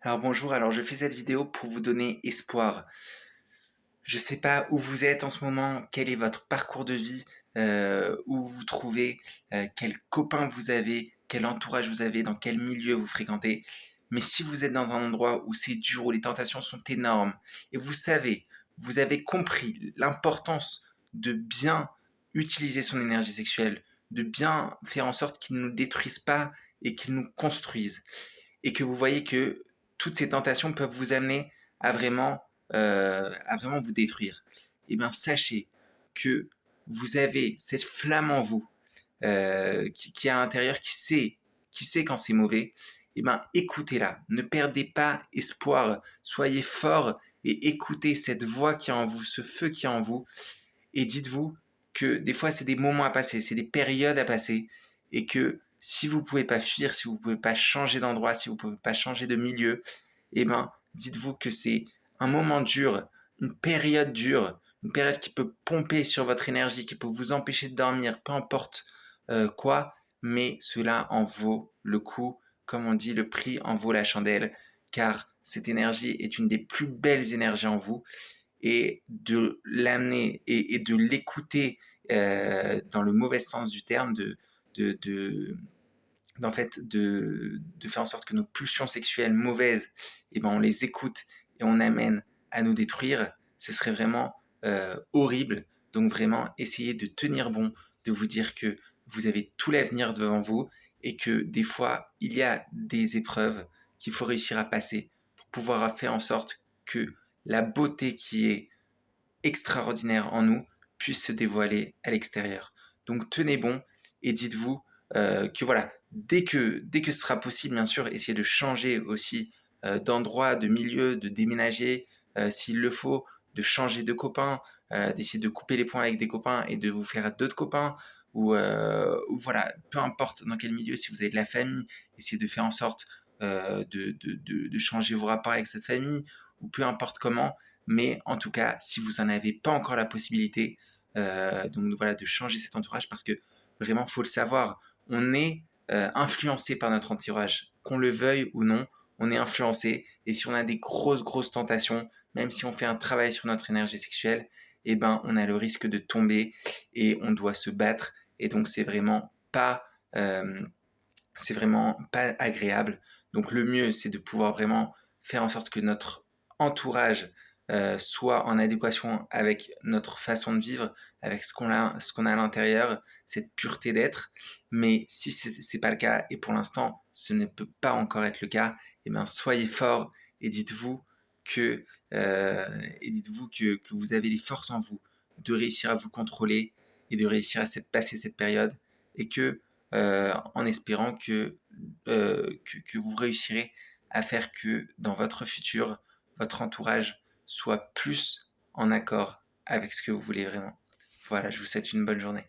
Alors bonjour, alors je fais cette vidéo pour vous donner espoir. Je ne sais pas où vous êtes en ce moment, quel est votre parcours de vie, où vous vous trouvez, quel copain vous avez, quel entourage vous avez, dans quel milieu vous fréquentez. Mais si vous êtes dans un endroit où c'est dur, où les tentations sont énormes, et vous savez, vous avez compris l'importance de bien utiliser son énergie sexuelle, de bien faire en sorte qu'il ne nous détruise pas et qu'il nous construise, et que vous voyez que toutes ces tentations peuvent vous amener à vraiment vous détruire, eh bien sachez que vous avez cette flamme en vous qui est à l'intérieur, qui sait quand c'est mauvais. Eh bien écoutez-la, ne perdez pas espoir, soyez fort et écoutez cette voix qui est en vous, ce feu qui est en vous, et dites-vous que des fois c'est des moments à passer, c'est des périodes à passer, et que si vous pouvez pas fuir, si vous pouvez pas changer d'endroit, si vous pouvez pas changer de milieu, eh ben dites-vous que c'est un moment dur, une période dure, une période qui peut pomper sur votre énergie, qui peut vous empêcher de dormir, peu importe quoi, mais cela en vaut le coup. Comme on dit, le prix en vaut la chandelle, car cette énergie est une des plus belles énergies en vous, et de l'amener et de l'écouter dans le mauvais sens du terme, de, de, d'en fait, de faire en sorte que nos pulsions sexuelles mauvaises, eh ben, on les écoute et on amène à nous détruire, ce serait vraiment horrible. Donc vraiment, essayez de tenir bon, de vous dire que vous avez tout l'avenir devant vous, et que des fois, il y a des épreuves qu'il faut réussir à passer pour pouvoir faire en sorte que la beauté qui est extraordinaire en nous puisse se dévoiler à l'extérieur. Donc tenez bon et dites-vous que voilà, dès que ce sera possible, bien sûr, essayez de changer aussi d'endroit, de milieu, de déménager s'il le faut, de changer de copains, d'essayer de couper les points avec des copains et de vous faire d'autres copains, ou voilà, peu importe dans quel milieu, si vous avez de la famille, essayez de faire en sorte de changer vos rapports avec cette famille, ou peu importe comment. Mais en tout cas, si vous n'en avez pas encore la possibilité, donc voilà, de changer cet entourage, parce que vraiment, faut le savoir, on est influencé par notre entourage, qu'on le veuille ou non, on est influencé. Et si on a des grosses tentations, même si on fait un travail sur notre énergie sexuelle, eh ben, on a le risque de tomber et on doit se battre. Et donc, euh, c'est vraiment pas agréable. Donc, le mieux, c'est de pouvoir vraiment faire en sorte que notre entourage soit en adéquation avec notre façon de vivre, avec ce qu'on a à l'intérieur, cette pureté d'être. Mais si c'est pas le cas, et pour l'instant ce ne peut pas encore être le cas, eh bien soyez forts et dites-vous que, que vous avez les forces en vous de réussir à vous contrôler et de réussir à passer cette période, et que en espérant que vous réussirez à faire que dans votre futur, votre entourage soit plus en accord avec ce que vous voulez vraiment. Voilà, je vous souhaite une bonne journée.